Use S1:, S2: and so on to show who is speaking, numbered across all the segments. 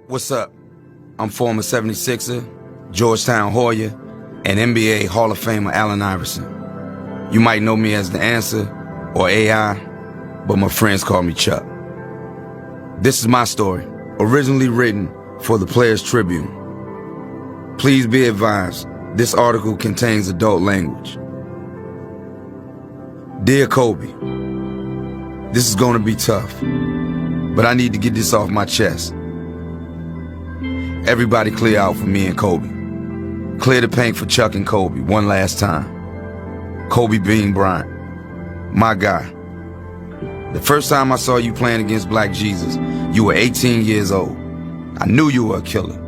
S1: What's up? I'm former 76er, Georgetown Hoya, and NBA Hall of Famer Allen Iverson. You might know me as The Answer or AI, but my friends call me Chuck. This is my story, originally written for the Players Tribune. Please be advised, this article contains adult language. Dear Kobe, this is gonna be tough, but I need to get this off my chest. Everybody clear out for me and Kobe. Clear the paint for Chuck and Kobe one last time. Kobe Bean Bryant, my guy. The first time I saw you playing against Black Jesus, you were 18 years old. I knew you were a killer.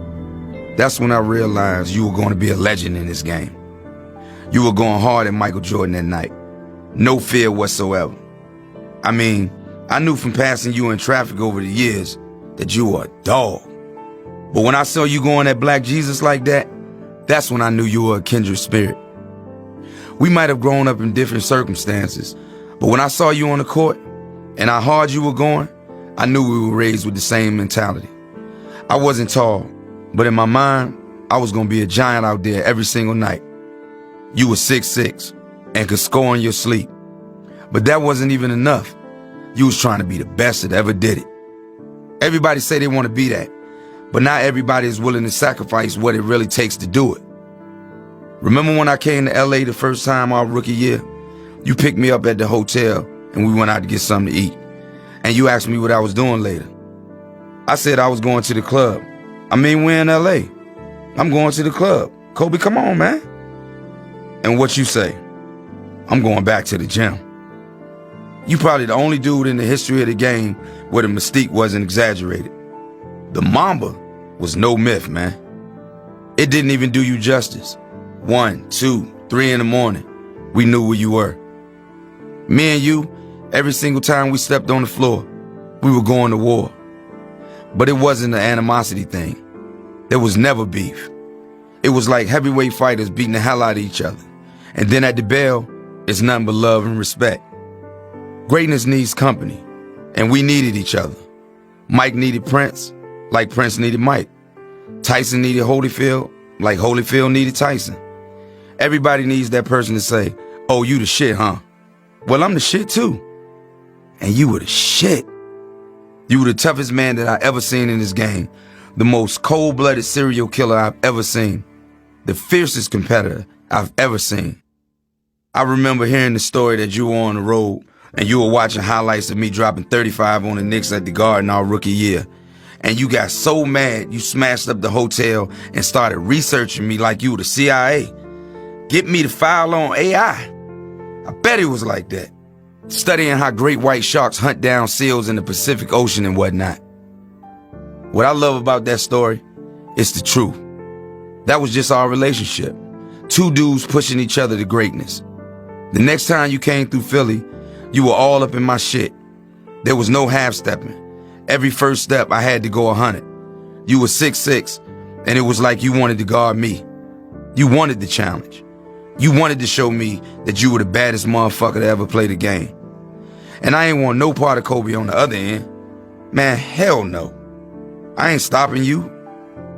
S1: That's when I realized you were going to be a legend in this game. You were going hard at Michael Jordan that night. No fear whatsoever. I mean, I knew from passing you in traffic over the years that you were a dog. But when I saw you going at Black Jesus like that, that's when I knew you were a kindred spirit. We might have grown up in different circumstances, but when I saw you on the court and how hard you were going, I knew we were raised with the same mentality. I wasn't tall, but in my mind, I was gonna be a giant out there every single night. You were 6'6" and could score in your sleep. But that wasn't even enough. You was trying to be the best that ever did it. Everybody say they want to be that, but not everybody is willing to sacrifice what it really takes to do it. Remember when I came to LA the first time our rookie year? You picked me up at the hotel and we went out to get something to eat. And you asked me what I was doing later. I said I was going to the club. I mean, we're in LA. I'm going to the club. Kobe, come on, man. And what you say? I'm going back to the gym. You probably the only dude in the history of the game where the mystique wasn't exaggerated. The Mamba was no myth, man. It didn't even do you justice. 1, 2, 3 in the morning, we knew where you were. Me and you, every single time we stepped on the floor, we were going to war. But it wasn't an animosity thing. There was never beef. It was like heavyweight fighters beating the hell out of each other. And then at the bell, it's nothing but love and respect. Greatness needs company, and we needed each other. Mike needed Prince, like Prince needed Mike. Tyson needed Holyfield, like Holyfield needed Tyson. Everybody needs that person to say, oh, you the shit, huh? Well, I'm the shit too. And you were the shit. You were the toughest man that I ever seen in this game. The most cold-blooded serial killer I've ever seen. The fiercest competitor I've ever seen. I remember hearing the story that you were on the road and you were watching highlights of me dropping 35 on the Knicks at the Garden our rookie year. And you got so mad you smashed up the hotel and started researching me like you were the CIA. Get me to file on AI. I bet it was like that. Studying how great white sharks hunt down seals in the Pacific Ocean and whatnot. What I love about that story is the truth. That was just our relationship. Two dudes pushing each other to greatness. The next time you came through Philly, you were all up in my shit. There was no half-stepping. Every first step, I had to go 100. You were 6'6", and it was like you wanted to guard me. You wanted the challenge. You wanted to show me that you were the baddest motherfucker to ever play the game. And I ain't want no part of Kobe on the other end. Man, hell no. I ain't stopping you.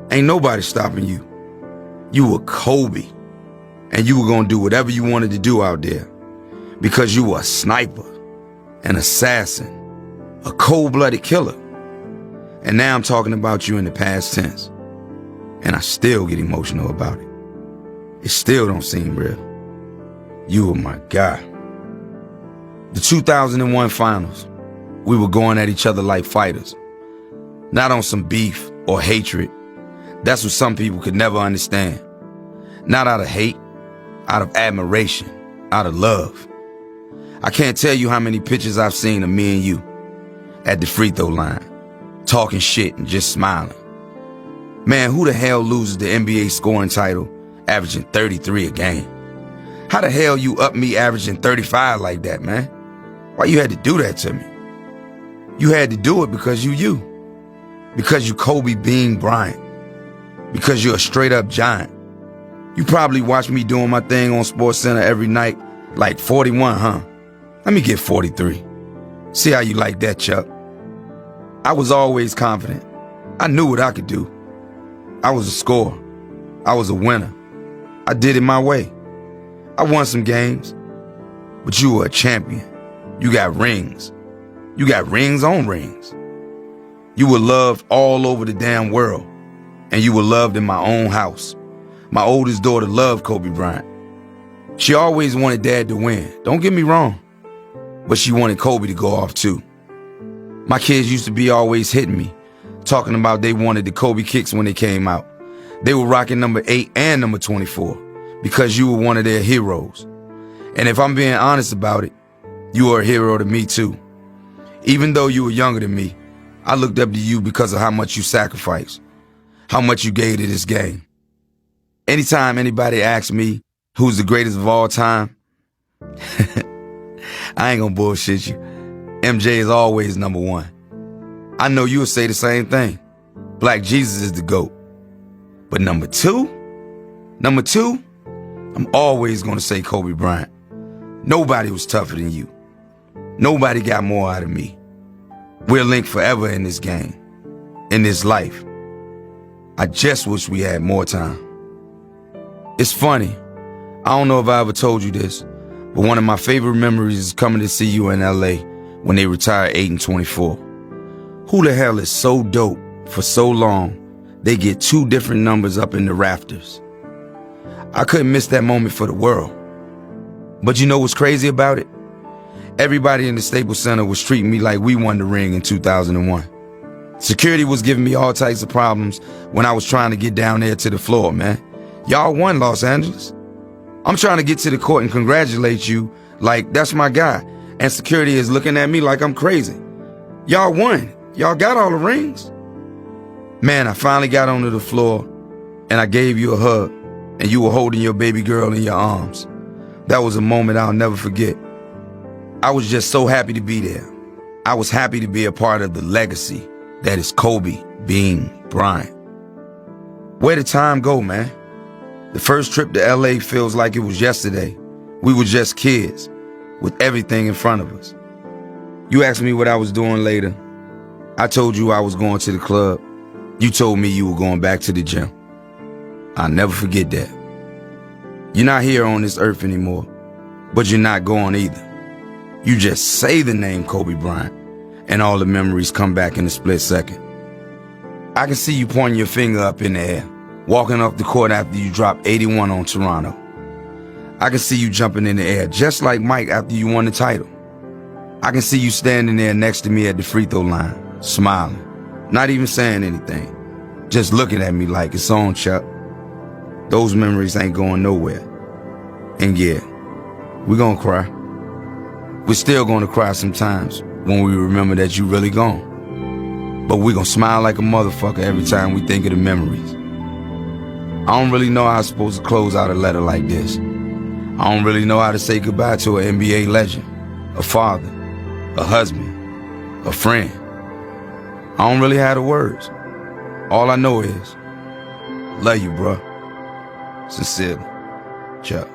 S1: Ain't nobody stopping you. You were Kobe. And you were gonna do whatever you wanted to do out there. Because you were a sniper, an assassin, a cold-blooded killer. And now I'm talking about you in the past tense. And I still get emotional about it. It still don't seem real. You were my guy. The 2001 finals, we were going at each other like fighters. Not on some beef or hatred. That's what some people could never understand. Not out of hate, out of admiration, out of love. I can't tell you how many pictures I've seen of me and you at the free throw line, talking shit and just smiling. Man, who the hell loses the NBA scoring title averaging 33 a game? How the hell you up me averaging 35 like that, man? Why you had to do that to me? You had to do it because you. Because you Kobe Bean Bryant. Because you're a straight up giant. You probably watch me doing my thing on SportsCenter every night, like 41, huh? Let me get 43. See how you like that, Chuck. I was always confident. I knew what I could do. I was a scorer. I was a winner. I did it my way. I won some games. But you were a champion. You got rings. You got rings on rings. You were loved all over the damn world. And you were loved in my own house. My oldest daughter loved Kobe Bryant. She always wanted Dad to win. Don't get me wrong. But she wanted Kobe to go off too. My kids used to be always hitting me, talking about they wanted the Kobe kicks when they came out. They were rocking number 8 and number 24 because you were one of their heroes. And if I'm being honest about it, you were a hero to me too. Even though you were younger than me, I looked up to you because of how much you sacrificed, how much you gave to this game. Anytime anybody asks me who's the greatest of all time, I ain't gonna bullshit you. MJ is always number one. I know you'll say the same thing. Black Jesus is the GOAT. But number two, I'm always gonna say Kobe Bryant. Nobody was tougher than you. Nobody got more out of me. We're linked forever in this game, in this life. I just wish we had more time. It's funny. I don't know if I ever told you this, but one of my favorite memories is coming to see you in LA when they retired 8 and 24. Who the hell is so dope for so long they get 2 different numbers up in the rafters? I couldn't miss that moment for the world. But you know what's crazy about it? Everybody in the Staples Center was treating me like we won the ring in 2001. Security was giving me all types of problems when I was trying to get down there to the floor, man. Y'all won, Los Angeles. I'm trying to get to the court and congratulate you like that's my guy. And security is looking at me like I'm crazy. Y'all won. Y'all got all the rings. Man, I finally got onto the floor and I gave you a hug and you were holding your baby girl in your arms. That was a moment I'll never forget. I was just so happy to be there. I was happy to be a part of the legacy that is Kobe Bean Bryant. Where did time go, man? The first trip to LA feels like it was yesterday. We were just kids with everything in front of us. You asked me what I was doing later. I told you I was going to the club. You told me you were going back to the gym. I'll never forget that. You're not here on this earth anymore, but you're not going either. You just say the name Kobe Bryant, and all the memories come back in a split second. I can see you pointing your finger up in the air, walking off the court after you dropped 81 on Toronto. I can see you jumping in the air just like Mike after you won the title. I can see you standing there next to me at the free throw line, smiling, not even saying anything, just looking at me like it's on, Chuck. Those memories ain't going nowhere. And yeah, we're gonna cry. We're still gonna cry sometimes when we remember that you really gone. But we're gonna smile like a motherfucker every time we think of the memories. I don't really know how I'm supposed to close out a letter like this. I don't really know how to say goodbye to an NBA legend, a father, a husband, a friend. I don't really have the words. All I know is, love you, bruh. Sincerely, Chuck.